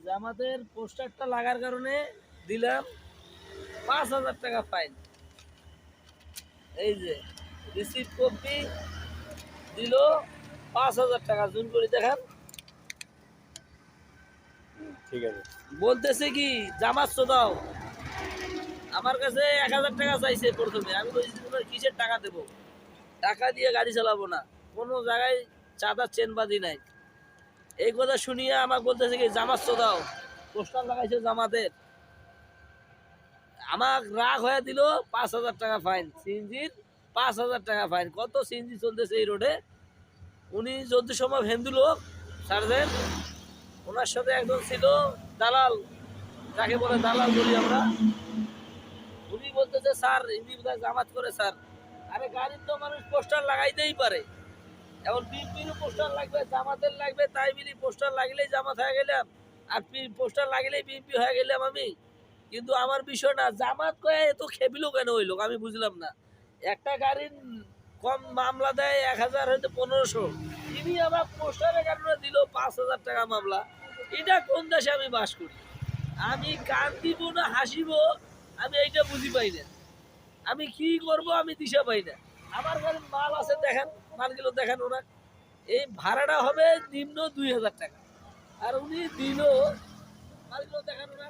জামাতের পোস্টারটা লাগার কারণে দিলাম ৫,০০০ টাকা ফাইন। এই যে রিসিপ্ট কপি দিল ৫,০০০ টাকা। জুন করে দেখান। ঠিক আছে। বলতেছে কি জামাত দাও, আমার কাছে ১,০০০ টাকা চাইছে প্রথমে। আমি বলছি তোমার কিসের টাকা দেবো, টাকা দিয়ে গাড়ি চালাবো না, কোনো জায়গায় চাঁদার চেনবাজি নাই। এই কথা শুনিয়ে আমাকে বলতেছে কি জামাত দাও, পোস্টার লাগাইছে জামাতের। আমার রাগ হয়ে দিল ৫,০০০ টাকা ফাইন। সিএনজির ৫,০০০ টাকা ফাইন। কত সিএনজি চলতেছে এই রোডে। উনি যত সময় হিন্দু লোক সার্জেন্ট, ওনার সাথে একজন ছিল দালাল, যাকে বলে দালাল বলি আমরা। উনি বলতেছে স্যার হিন্দি বোধহয় জামাত করে স্যার। আরে গাড়ির তো মানুষ পোস্টার লাগাইতেই পারে, এখন বিএনপিরও পোস্টার লাগবে, জামাতের লাগবে, তাই মিলি পোস্টার লাগলেই জামাত হয়ে গেলাম, আর পোস্টার লাগলেই বিএনপি হয়ে গেলাম আমি। কিন্তু আমার বিষয় না, জামাত কয়ে এত খেপিলো কেন ওই লোক, আমি বুঝলাম না। একটা গাড়ির কম মামলা দেয় ১,০০০ হয়তো ১৫০০, তিনি আবার পোস্টারের কারণে দিল ৫,০০০ টাকা মামলা। এটা কোন দেশে আমি বাস করি? আমি কান্দিব না হাসিব, আমি এইটা বুঝি পাই না। আমি কি করব আমি দিশা পাই না। আমার গাড়ির মাল আছে, দেখেন মালগুলো দেখেন। ওরা এই ভাড়াটা হবে নিম্ন ২,০০০ টাকা, আর উনি দিল মালগুলো দেখেন। ওরা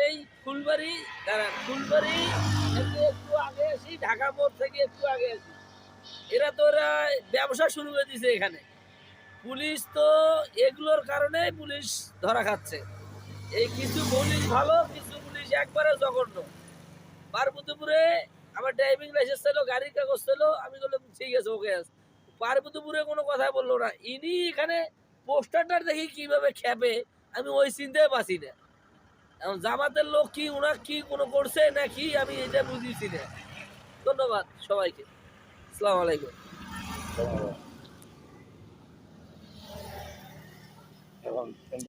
এই ফুলবাড়ি, দাঁড়ান, ফুলবাড়ি থেকে একটু আগে আসি, ঢাকা মোড় থেকে একটু আগে আসি। এরা তো ওরা ব্যবসা শুরু করে দিছে এখানে। পুলিশ তো এগুলোর কারণে পুলিশ ধরা খাচ্ছে। এই কিছু পুলিশ ভালো, কিছু পুলিশ একবারে জঘন্য। পার্বতীপুরে আমার ড্রাইভিং লাইসেন্স ছিল, গাড়ির কাগজ ছিল, আমি বললাম ঠিক আছে ওকে আছে। পার্বতীপুরে কোনো কথা বললো না। ইনি এখানে পোস্টারটা দেখি কিভাবে খেপে, আমি ওই চিন্তায় বাঁচি না। এখন জামাতের লোক কি ওনার কি কোনো করছে নাকি আমি এটা বুঝিয়েছি না। ধন্যবাদ সবাইকে। আসসালামু আলাইকুম।